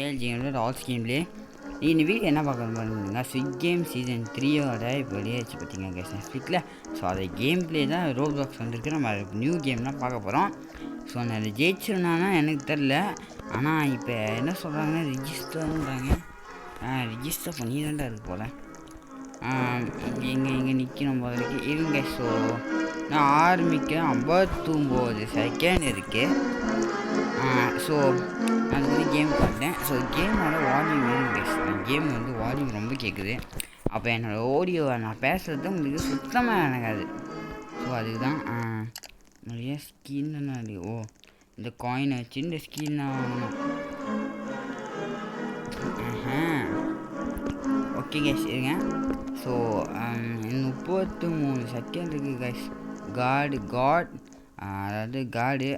ஏஎல்ஜியோட Rolls கேம்லே இந்த video என்ன பார்க்க பாருங்கன்னா ஸ்விக் கேம் சீசன் 3யோட இப்போ வெளியாச்சு பார்த்தீங்க கேஸ் நெட்ஃப்ளிக்ஸில். ஸோ அதை கேம் ப்ளே தான் ரோட் பாக்ஸ் வந்துருக்கு. நம்ம நியூ கேம் தான் பார்க்க போகிறோம். ஸோ நான் அதை ஜெயிச்சிருந்தானா எனக்கு தெரில. ஆனால் இப்போ என்ன சொல்கிறாங்கன்னா ரிஜிஸ்டர்ன்றாங்க. ரிஜிஸ்டர் பண்ணி தான்டா இருக்கு போல். இங்கே நிற்கணும் போல இருக்குது இருங்க. ஸோ நான் ஆரம்பிக்க 59 செகண்ட் இருக்குது. ஸோ அது வந்து கேம் பார்த்தேன். ஸோ கேமோட வால்யூம் வேணும். கேம் வந்து வால்யூம் ரொம்ப கேட்குது. அப்போ என்னோடய ஆடியோவை நான் பேசுகிறது உங்களுக்கு சுத்தமாக எனக்காது. ஸோ அதுக்கு தான் நிறைய ஸ்கின்னு ஓ இந்த காயினை வச்சு இந்த ஸ்கின் வாங்கணும். ஓகே கேஸ் இருங்க. ஸோ 33 செகண்ட் இருக்குது கைஸ். காட் அதாவது கார்டு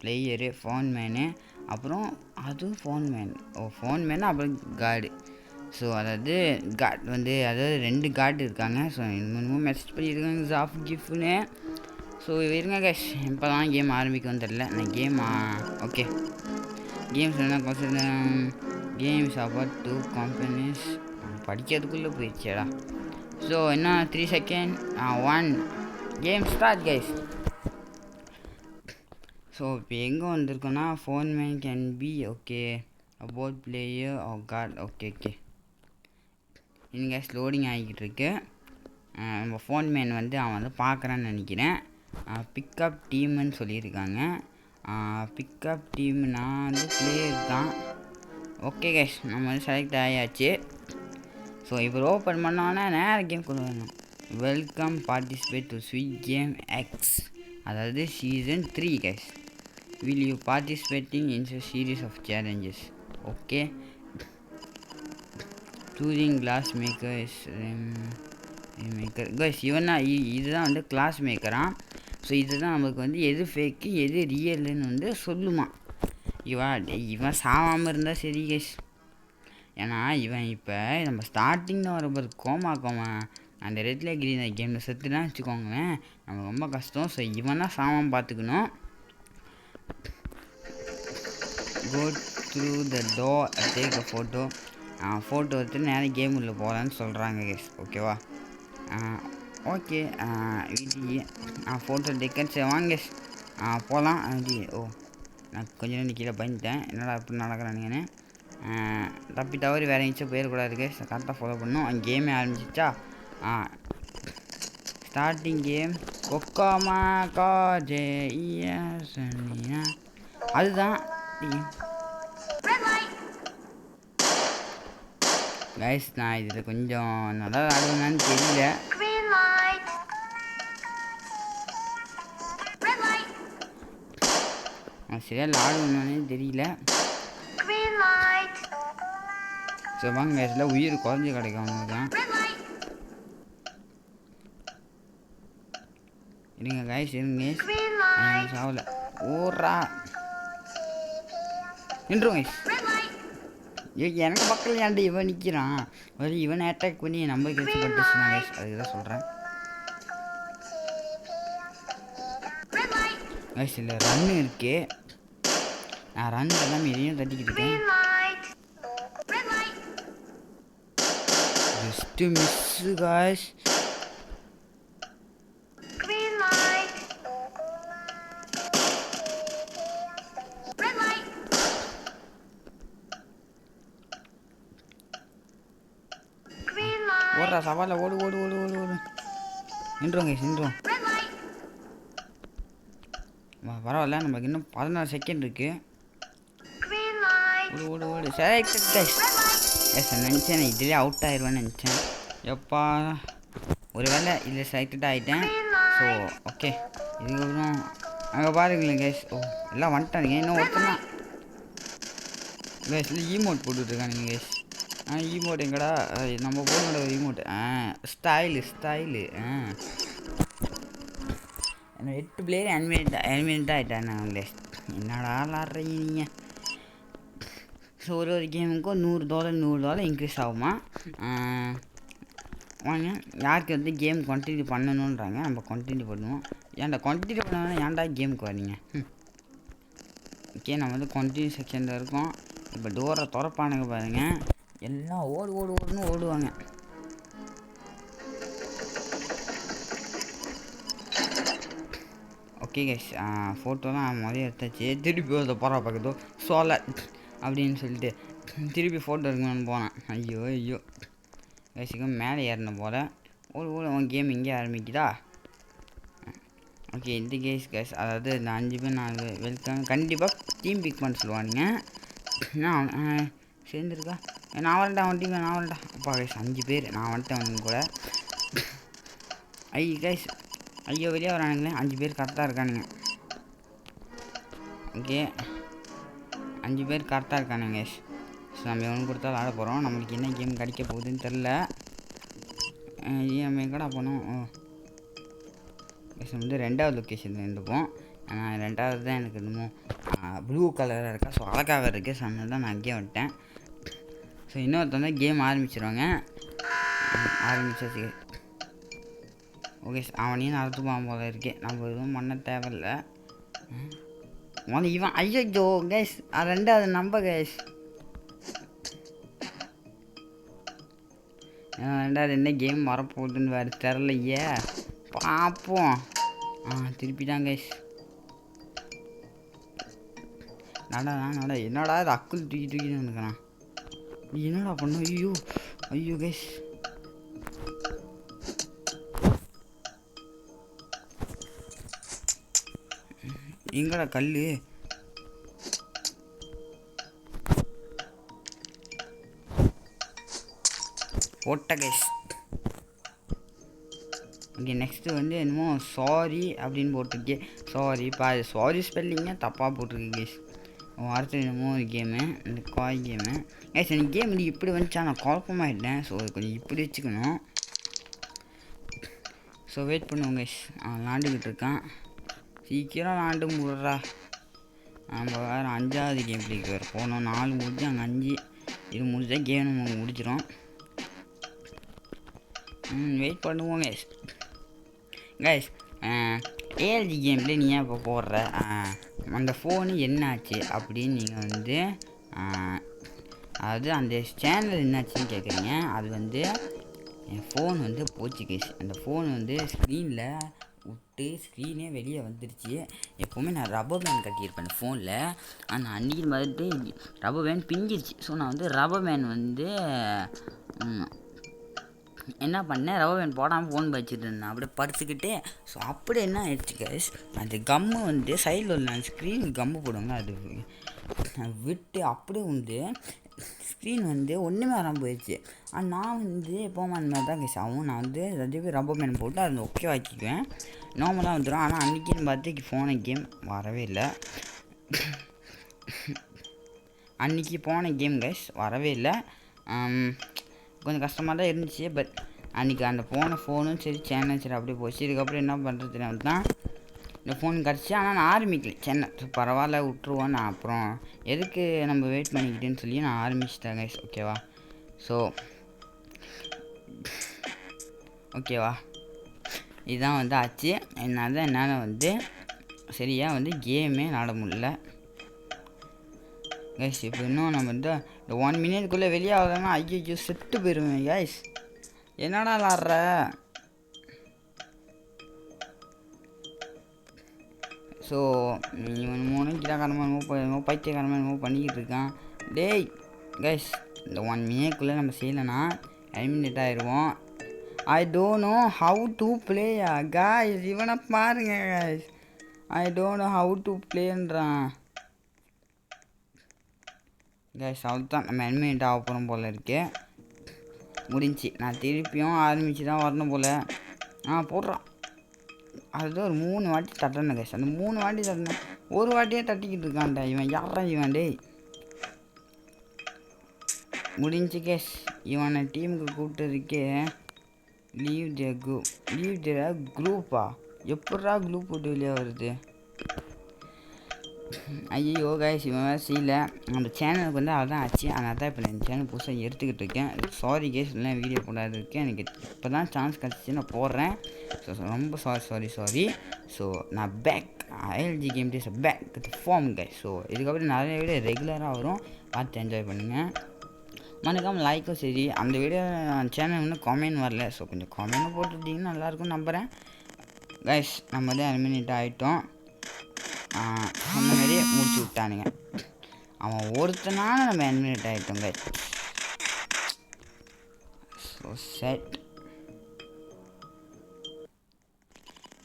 பிளேயரு ஃபோன்மேனு அப்புறம் அதுவும் ஃபோன்மேனு அப்புறம் கார்டு. ஸோ அதாவது கார்டு வந்து அதாவது 2 கார்டு இருக்காங்க. ஸோ இன்னமும் மெசேஜ் பண்ணியிருக்காங்க ஜாஃப் கிஃப்ட்னு. ஸோ இருங்க கைஸ் இப்போ தான் கேம் ஆரம்பிக்கும்னு தெரில. நான் கேம் ஓகே கேம்ஸ் என்ன கொஞ்சம் கேம்ஸ் அபவுட் 2 கம்பெனிஸ் படிக்கிறதுக்குள்ளே போயிடுச்சேடா. ஸோ என்ன 3 second 1 game start guys. So இப்போ எங்கே வந்திருக்கோன்னா ஃபோன்மேன் can be okay about player oh card okay இங்கே லோடிங் ஆகிக்கிட்டு இருக்கு. நம்ம ஃபோன்மேன் வந்து அவன் வந்து பார்க்குறான்னு நினைக்கிறேன். பிக்கப் டீம்னு சொல்லியிருக்காங்க. பிக்கப் டீம் நான் வந்து பிளேயர் தான். ஓகே கைஸ் நம்ம வந்து செலக்ட் ஆகியாச்சு. ஸோ இப்போ ஓப்பன் பண்ணோன்னா நேரம் கேம் கொண்டு வரணும். Welcome participate to squid game x அதாவது season 3 guys. Will you participating in a series of challenges okay. Choosing glass maker is maker guys. இதுதான் வந்து கிளாஸ் மேக்கரான். ஸோ இதுதான் நமக்கு வந்து எது ஃபேக்கு எது ரியல்னு வந்து சொல்லுமா. இவன் சாவாமல் இருந்தால் சரி கைஸ். ஏன்னா இவன் இப்போ நம்ம ஸ்டார்டிங்கில் வரப்போ கோமா அந்த ரெட்ல கிரீன் கேமில் செத்துலாம் வச்சுக்கோங்களேன் நம்ம ரொம்ப கஷ்டம். ஸோ இவன் தான் சாமான் பார்த்துக்கணும். Go through the door take a photo. Photo எடுத்து நேரம் கேம் உள்ள போகலான்னு சொல்கிறாங்க கேஸ் ஓகேவா. ஓகே வீட்டுக்கு ஃபோட்டோ டேக்கன் சரி வாங்க கேஸ் போகலாம். ஓ நான் கொஞ்ச நேரம் கீழே பயந்துட்டேன். என்னடா இப்படி நடக்கிறானுங்கன்னு. தப்பி தவறி வேறு எங்கேயும் போயிடக்கூடாது கேஸ். கரெக்டாக ஃபாலோ பண்ணணும். கேமே ஆரம்பிச்சிச்சா ஸ்டார்டிங் கேம் கொக்காமா காஜே அதுதான் கைஸ். நான் இதில் கொஞ்சம் நல்லா ஆடுவேன்னு தெரியல. சரியா ஆடுவேன்னு தெரியல. ஸோ வாங்க கைஸில் உயிர் குறைஞ்சி கிடைக்கும் அவங்களுக்கு தான். இருங்க கைஸ் இருங்க சாவல ஓரா நின்றும் கைஸ். எனக்கு பக்கத்தில் ஏன்ட்டு இவன் நிற்கிறான். இவனை அட்டாக் பண்ணி நம்ம கழிச்சு பட்டுச்சுனா கைஸ் அதுக்கு தான் சொல்கிறேன் கைஸ். இல்லை ரன்னு இருக்கு. நான் ரன் எல்லாமே இதையும் தட்டிக்கிட்டு இருக்கேன். Just miss guys. ஓடுறா சவால ஓடு நின்றோம் கைஸ் நின்றோம். பரவாயில்ல நமக்கு இன்னும் 14 செகண்ட் இருக்குது. ஓடு செலக்டட் கைஸ். எஸ் நினச்சேன் நான் இதிலே அவுட் ஆயிடுவேன்னு நினச்சேன். எப்பா ஒரு வேளை இதில் செலக்டட் ஆகிட்டேன். ஸோ ஓகே இதுக்கப்புறம் அங்கே பாருங்களேன் கைஸ். ஓ எல்லாம் வந்துட்டானுங்க. இன்னும் ஒருத்தனா கைஸ் இல்லை ஈமோட் போட்டுட்ருக்கானுங்க கைஸ். ஈமோட் எங்கடா நம்ம போனோட ஈமோட் ஸ்டைலு என்ன 8 பிளேயர் அனிமேட்டாக ஆகிட்டாங்க அவங்களே. என்னடா விளாட்றீங்க நீங்கள். ஸோ ஒரு கேமுக்கும் $100 இன்க்ரீஸ் ஆகுமா. வாங்க யாருக்கு வந்து கேம் கண்டினியூ பண்ணணுன்றாங்க. நம்ம கண்டினியூ பண்ணுவோம். ஏன்டா கண்டினியூ பண்ணால் ஏன்டா கேமுக்கு வரீங்க. ஓகே நம்ம வந்து கண்டினியூ செக்ஷனில் இருக்கோம். இப்போ டோரை திறப்பானுங்க பாருங்கள், எல்லாம் ஓடுன்னு ஓடுவாங்க. ஓகே கைஸ், ஃபோட்டோலாம் முதல்ல எடுத்தாச்சு. திருப்பி அதை போகிற பக்கத்தோ சோலை அப்படின்னு சொல்லிட்டு திருப்பி ஃபோட்டோ எடுக்கணும்னு போனேன். ஐயோ கைஸுக்கு மேலே ஏறணும் போல். அவன் கேம் இங்கே ஆரம்பிக்குதா? ஓகே இந்த கேஸ் அதாவது இந்த 5 பேர் 4 வெல்கம். கண்டிப்பாக டீம் பிக் பண்ண சொல்லுவானுங்க. நான் சேர்ந்துருக்கா? நான் வரேன்டா அவன் டீம், நான் வரேன்டா. அப்பா கைஸ் 5 பேர், நான் வந்துட்டேன் வந்து கூட. கைஸ் ஐயோ வெளியே வரானுங்களே. 5 பேர் கரெக்டாக இருக்கானுங்க. ஓகே 5 பேர் கரெக்டாக இருக்கானுங்க கைஸ். ஸோ நம்ம எவனு கொடுத்தா விளாட போகிறோம். நம்மளுக்கு என்ன கேம் கிடைக்க போகுதுன்னு தெரில. நம்ம எங்கடா போனோம்? வந்து 2வது லொக்கேஷனில் இருந்துப்போம். ஆனால் 2வது தான் எனக்கு இன்னமும் ப்ளூ கலராக இருக்கா. ஸோ அழகாக இருக்குது. ஸோ அதனால தான் நான் அங்கேயே வந்துட்டேன். ஸோ இன்னொருத்தவங்க கேம் ஆரம்பிச்சிருவாங்க. ஆரம்பிச்சாச்சு. ஓகே அவனையும் நடத்துப்பான் போல இருக்கு. நம்ம எதுவும் பண்ண தேவையில்லை. இவன் ஐயோ கேஸ் 2வது நம்ப கேஸ். 2வது என்ன கேம் வரப்போகுதுன்னு வேறு தெரிலையே, பார்ப்போம். திருப்பி தான் கைஸ். நடா என்னடா இது அக்குள் தூக்கி நினைக்கிறான். என்னடா பண்ண? ஐயோ கைஸ். எங்கடா கல்லு? போட்ட கைஸ். ஓகே நெக்ஸ்ட்டு வந்து என்னமோ சாரி அப்படின்னு போட்டிருக்கே. சாரி ஸ்பெல்லிங்க தப்பாக போட்டிருக்கு கேஸ். அடுத்து என்னமோ ஒரு கேமு, இந்த காய் கேமு கேஸ். எனக்கு கேம் வந்து இப்படி வந்துச்சா நான் குழப்பமாயிட்டேன். ஸோ கொஞ்சம் இப்படி வச்சுக்கணும். ஸோ வெயிட் பண்ணுவோம் கேஸ். விளாண்டுக்கிட்டு இருக்கான். சீக்கிரம் விளாண்டு முடிறா. நம்ம வேறு 5வது கேம் பிடிக்க வேறு போனோம். 4 முடிஞ்சு அங்கே 5. இது முடிஞ்சால் கேம் நம்ம முடிச்சிடும். வெயிட் பண்ணுவோம் கைஸ். ஏஎல்ஜி கேமில் நீ ஏன் இப்போ போடுற அந்த ஃபோனு என்னாச்சு அப்படின்னு நீங்கள் வந்து அதாவது அந்த சேனல் என்னாச்சுன்னு கேட்குறீங்க. அது வந்து என் ஃபோன் வந்து போச்சு கைஸ். அந்த ஃபோன் வந்து ஸ்க்ரீனில் விட்டு ஸ்க்ரீனே வெளியே வந்துருச்சு. எப்போவுமே நான் ரப்பர் பேண்ட் கட்டியிருப்பேன் ஃபோனில். ஆனால் அன்றைக்கி பார்த்துட்டு ரப்பர் பேண்ட் பிஞ்சிருச்சு. ஸோ நான் வந்து ரப்பர் பேண்ட் வந்து என்ன பண்ணேன், ரப்பர் பேண்ட் போடாமல் ஃபோன் வச்சுட்டு இருந்தேன் அப்படியே படுத்துக்கிட்டே. ஸோ அப்படி என்ன ஆயிடுச்சு கைஸ், அந்த கம்மு வந்து சைடில் உள்ள ஸ்க்ரீன் கம்மு போடுவாங்க, அது விட்டு அப்படியே வந்து ஸ்க்ரீன் வந்து ஒன்றுமே வராமல் போயிடுச்சு. நான் வந்து எப்போவும் அந்த மாதிரி தான் கைஸ் ஆகும். நான் வந்து ரெண்டு ரப்பர் பேண்ட் போட்டு அதை ஓகே ஆக்கிக்குவேன், நார்மலாக வந்துடும். ஆனால் அன்றைக்கின்னு பார்த்து போன கேம் வரவே இல்லை. அன்றைக்கி போன கேம் கைஸ் வரவே இல்லை. கொஞ்சம் கஷ்டமாக தான் இருந்துச்சு. பட் அன்றைக்கி அந்த ஃபோனும் சரி சேனல் சரி அப்படியே போச்சு. இதுக்கப்புறம் என்ன பண்ணுறது தான் இந்த ஃபோன் கிடச்சி. ஆனால் நான் ஆரம்பிக்கல சேனல். பரவாயில்ல விட்ருவோம், நான் அப்புறம் எதுக்கு நம்ம வெயிட் பண்ணிக்கிட்டேன்னு சொல்லி நான் ஆரம்பிச்சிட்டேன் கைஸ். ஓகேவா? ஸோ ஓகேவா, இதுதான் வந்து ஆச்சு. என்னால் வந்து சரியாக வந்து கேமே விளாட முடியல கைஸ். இப்போ இன்னும் நம்ம வந்து இந்த 1 மினிட்குள்ளே வெளியே ஆகுதுன்னா ஐயோ செத்து போயிடுவேன் கைஸ். என்னடா விளாட்ற? ஸோ இவன் 3 கிலோக்காரமாக பைத்தியக்காரமாக என்னமோ பண்ணிக்கிட்டு இருக்கான். டேய் கைஸ், இந்த 1 மினிட்குள்ளே நம்ம செய்யலைன்னா எலிமினேட் ஆகிடுவோம். I don't know how to play guys. இவனை பாருங்க guys, I don't know how to பிளேன்றான் கைஸ். அவ்வளோதான், நம்ம எலிமினேட் ஆக போகிறோம் போல் இருக்கு. முடிஞ்சு நான் திருப்பியும் ஆரம்பித்து தான் வரணும் போல். போடுறான். அது ஒரு 3 வாட்டி தட்டணும் கைஸ். அந்த 3 வாட்டி தட்டினேன், ஒரு வாட்டியே தட்டிக்கிட்டு இருக்கான்டா இவன். யாரா இவன்? டேய் முடிஞ்சு கேஸ். இவனை டீமுக்கு கூப்பிட்டதுக்கே லீவ் த குரூப்பா? எப்படா குரூப் போட்டு வெளியே வருது? ஐயோ கைஸ், இவன் வேறு செய்யல. அந்த சேனலுக்கு வந்து அதான் ஆச்சு. அதனால் தான் இப்போ நான் சேனல் புதுசாக எடுத்துக்கிட்டு இருக்கேன். சாரி கேஸ், இல்லை வீடியோ போடாது இருக்கேன். எனக்கு இப்போ தான் சான்ஸ் கிடச்சிச்சு, நான் போடுறேன். ஸோ ரொம்ப சாரி. ஸோ நான் back ILG game plays back with form guys. So இதுக்கப்புறம் நிறைய வீடியோ ரெகுலராக வரும், பார்த்து என்ஜாய் பண்ணுங்கள். மறக்காமல் லைக்கும் சரி, அந்த வீடியோ சேனல் இன்னும் காமெண்ட் வரல, ஸோ கொஞ்சம் காமெண்ட் போட்டுட்டிங்கன்னா நல்லாயிருக்கும் நம்புகிறேன் கைஸ். நம்ம தான் எலிமினேட் ஆகிட்டோம், அந்த மாதிரியே முடிச்சு விட்டானுங்க. அவன் ஒருத்தனால நம்ம எலிமினேட் ஆகிட்டோம் கைஸ். ஸோ செட்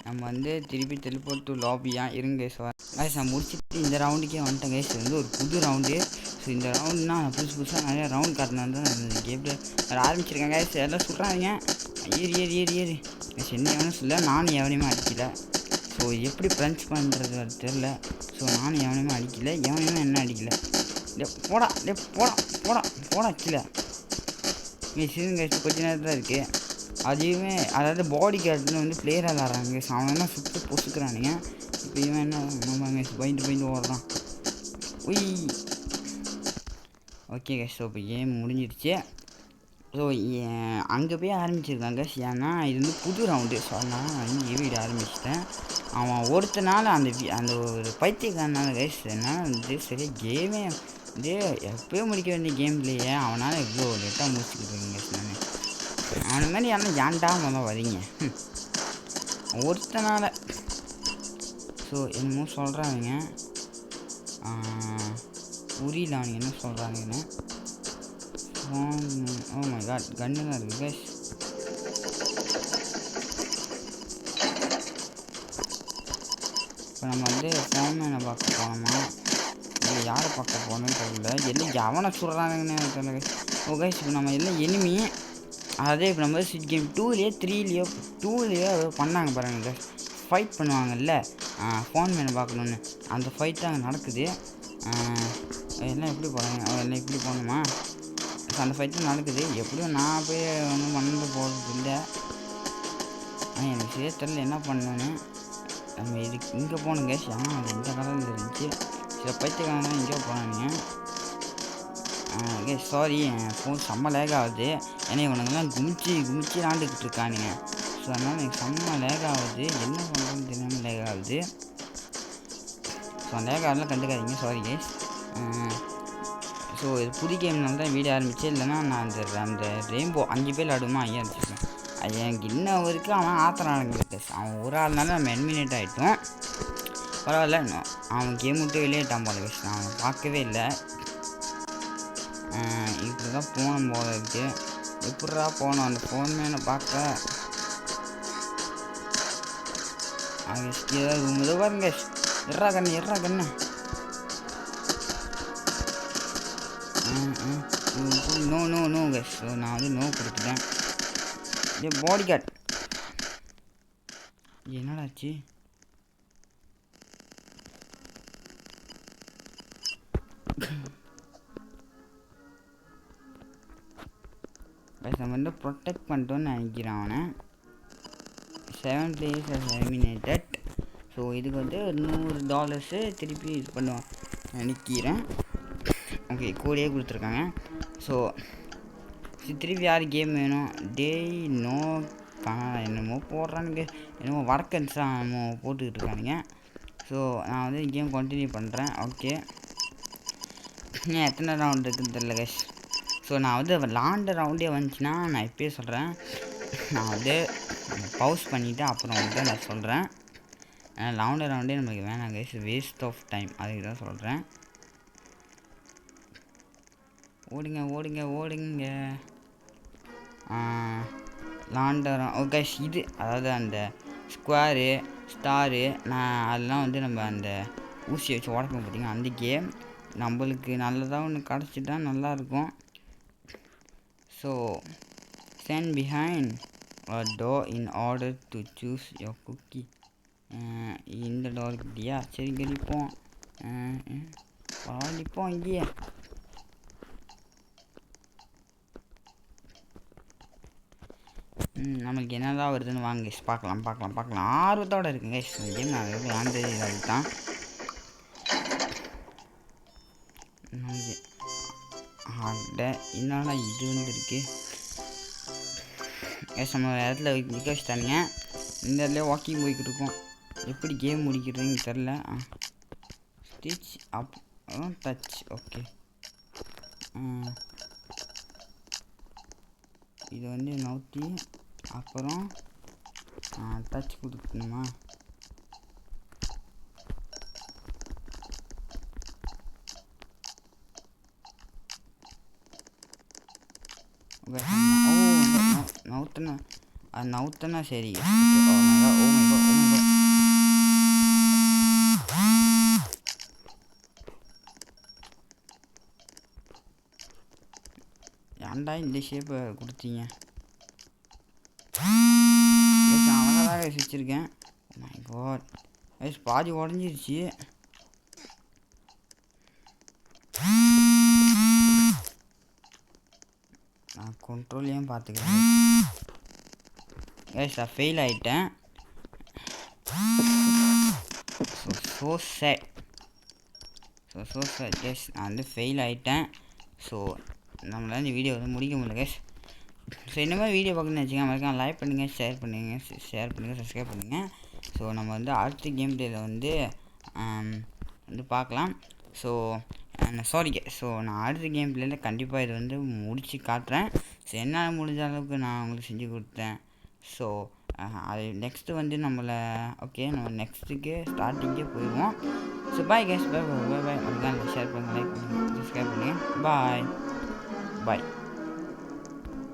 நம்ம வந்து திருப்பி டெலிபோர்ட் டு லாபியாக இருங்க கைஸ். நான் முடிச்சுட்டு இந்த ரவுண்டுக்கே வந்துட்டேன் கைஸ். இது வந்து ஒரு புது ரவுண்டு. ஸோ இந்த ரவுண்டுனா புதுசாக நிறையா ரவுண்ட் காட்டினான் தான் இந்த கேமில் வேறு ஆரம்பிச்சிருக்கேன் கைஸ். எல்லாம் சொல்கிறாங்க ஏறி ஏறி ஏறி ஏறி கைஸ். என்ன எவனும் சொல்ல, நானும் எவனையுமே அடிக்கலை. ஸோ எப்படி ப்ரன்ச் பண்ணுறது அது தெரில. ஸோ நானும் எவனையுமே அடிக்கலை, எவனையுமே என்ன அடிக்கலை. போடா போடா போடா போடா கீழே கைஸ். இருங்க கைஸ், கொஞ்ச நேரம் தான் இருக்குது. அதுவுமே அதாவது பாடி கார்டுன்னு வந்து பிளேயர் விளாட்றாங்க. அவன் என்ன சுட்டு பொசுக்கிறானுங்க. இப்போ இவன் என்ன நம்ம பயந்து ஓடுறான். உய் ஓகே கைஸ். ஸோ இப்போ கேம் முடிஞ்சிடுச்சு. ஸோ அங்கே போய் ஆரம்பிச்சிருக்காங்க. ஏன்னா இது வந்து புது ரவுண்டு. ஸோ அதனால் வந்து வீடு ஆரம்பிச்சிட்டேன். அவன் ஒருத்தனால அந்த ஒரு பைத்தியக்காரனால கைஸ் என்னால் வந்து சரியாக கேமே வந்து எப்போயும் முடிக்க வேண்டிய கேம்லேயே அவனால் இவ்வளோ லேட்டாக முடிச்சுக்கிட்டு இருக்கேன் கைஸ். நான் அவனை மாதிரி யாரும் ஏன்டா முதல்ல வரீங்க ஒருத்தனால. ஸோ என்னமோ சொல்கிறாங்க, புரியல அவனுங்க என்ன சொல்கிறாங்கன்னு. ஓ மை காட், கன்னு தான் இருக்குது கைஸ். இப்போ நம்ம வந்து ஃபோனை பார்க்க போனோமா இல்லை யாரை பார்க்க போகணுன்னு தெரியல. எல்லாம் எவனை சொல்கிறாங்கன்னு தெரியல கைஸ். ஓ கைஸ், இப்போ நம்ம எல்லாம் எனிமி. அதே இப்போ நம்ம ஸ்விட் கேம் 2லேயோ பண்ணாங்க பாருங்க கைஸ். ஃபைட் பண்ணுவாங்கல்ல ஃபோன் மேலே பார்க்கணுன்னு, அந்த ஃபைட் தான் அங்கே நடக்குது. எல்லாம் எப்படி போகிறாங்க, எல்லாம் இப்படி போகணுமா? அந்த ஃபைட் தான் நடக்குது. எப்படியும் நான் போய் ஒன்றும் பண்ண போகிறது இல்லை. எனக்கு சரியாக தெரியல என்ன பண்ணணுன்னு. நம்ம இதுக்கு இங்கே போகணும் கைஸ். ஆனால் அது இந்த கலரில் இருந்துச்சு. சில பைத்தியக்காரங்க இங்கே போனானுங்க கைஸ். சாரி, என் ஃபோன் செம்ம லேக் ஆகுது. ஏன்னா இவனுங்கெல்லாம் குமிச்சு விளாண்டுக்கிட்டு இருக்கானுங்க. ஸோ அதனால் எனக்கு செம்ம லேக் ஆகுது. என்ன பண்ணுறதுன்னு தெரியாமல் லேக் ஆகுது. ஸோ அந்த லேக் ஆகலாம் கண்டுக்காதீங்க, சாரி கைஸ். ஸோ இது புது கேம்னால தான் வீடியோ ஆரம்பிச்சு. இல்லைன்னா நான் அந்த ரெயின்போ 5 பேர் ஆடுமா ஐயா இருந்துச்சுக்கேன். அது எனக்கு இன்னும் வரைக்கும் அவன் ஆத்திரம் நடக்குது. அவன் ஒரு ஆள்னால நம்ம எலிமினேட் ஆகிட்டோம். பரவாயில்ல, அவன் கேம் விட்டு வெளியேட்டான் போல கைஸ். நான் அவனை பார்க்கவே இல்லை. இப்படி தான் போகணும் போல இருக்குது. எப்படா போகணும் அந்த ஃபோன் மேலே பார்க்க. ஏதாவது ரூம் ஏதோ பாருங்க. எட்ரா கண்ணு நோ கைஸ். ஸோ நான் வந்து நோ கொடுத்துட்டேன். பாடி கார்டு என்னடாச்சு? நம்ம வந்து ப்ரொடெக்ட் பண்ணிட்டோன்னு நினைக்கிறேன் அவனை. 7 players எலிமினேட்டட். ஸோ இதுக்கு வந்து $100 திருப்பி இது பண்ணுவான் நினைக்கிறேன். ஓகே, கூடயே கொடுத்துருக்காங்க. ஸோ திருப்பி யார் கேம் வேணும்? டேய் நோ என்னமோ போடுறானுங்க, என்னமோ வடக்கன்ஸாக என்னமோ போட்டுக்கிட்டு இருக்கானுங்க. ஸோ நான் வந்து கேம் கண்டினியூ பண்ணுறேன். ஓகே, எத்தனை ரவுண்ட் இருக்குதுன்னு தெரியல கைஸ். ஸோ நான் வந்து லாண்ட ரவுண்டே வந்துச்சுன்னா நான் இப்போயே சொல்கிறேன், நான் வந்து பவுஸ் பண்ணிவிட்டு அப்புறம் வந்து நான் சொல்கிறேன். லாண்ட ரவுண்டே நம்மளுக்கு வேணாம் கைஸ், வேஸ்ட் ஆஃப் டைம், அதுக்கு தான் சொல்கிறேன். ஓடுங்க லாண்டரம். ஓகே இது அதாவது அந்த ஸ்கொயரு ஸ்டாரு அதெல்லாம் வந்து நம்ம அந்த ஊசியை வச்சு உடப்போம் பார்த்திங்கன்னா, அந்த கேம் நம்மளுக்கு நல்லதாக ஒன்று கிடச்சிட்டா நல்லாயிருக்கும். So stand behind a door in order to choose your cookie. இந்த டோர் கிட்டியா? சரி கழிப்போம் இங்கேயே. நம்மளுக்கு என்னதான் வருதுன்னு வாங்க கைஸ், பார்க்கலாம். ஆர்வத்தோடு இருக்குங்க கைஸ். இந்த கேம் நான் விளையாண்டது இதாக தான். என்னடா இது வந்துருக்கு கைஸ். நம்ம இடத்துல நிற்க வச்சுட்டானுங்க. இந்த இடத்துல வாக்கிங் போய்கிட்டு இருக்கோம். எப்படி கேம் முடிக்கிறதுன்னு தெரில. ஸ்டிச் அப்புறம் டச். ஓகே, இது வந்து நவுத்தி அப்புறம் டச் கொடுக்கணுமா? நவுத்தனா அது நவுத்தனா சரி. ஏன்டா இந்த ஷேப்பை கொடுத்தீங்க? அழகாக வச்சுருக்கேன். மை காட், பாதி உடஞ்சிருச்சு. நான் கண்ட்ரோலையும் பார்த்துக்கிறேன். நான் ஃபெயில் ஆகிட்டேன். ஸோ சேட் கேஸ், நான் வந்து ஃபெயில் ஆகிட்டேன். ஸோ நம்மளால் இந்த வீடியோ வந்து முடிக்க முடியல கேஸ். ஸோ இந்த மாதிரி வீடியோ பார்க்கணுன்னு வச்சுக்கோங்க, மறக்காம லைக் பண்ணுங்கள், ஷேர் பண்ணுங்கள், சப்ஸ்கிரைப் பண்ணுங்கள். ஸோ நம்ம வந்து அடுத்த கேம் பிளேயில் வந்து பார்க்கலாம். ஸோ சாரி ஸோ நான் அடுத்த கேம் பிளேயில் கண்டிப்பாக இது வந்து முடித்து காட்டுறேன். ஸோ என்னால் முடிஞ்ச அளவுக்கு நான் உங்களுக்கு செஞ்சு கொடுத்தேன். ஸோ அது நெக்ஸ்ட்டு வந்து நம்மளை நம்ம நெக்ஸ்ட்டுக்கு ஸ்டார்டிங்கே போயிடுவோம். ஸோ பாய் கேஸ், பாய். மறக்காம ஷேர் பண்ணுங்கள், லைக் பண்ணுங்கள், சப்ஸ்கிரைப் பண்ணுங்கள். பாய்.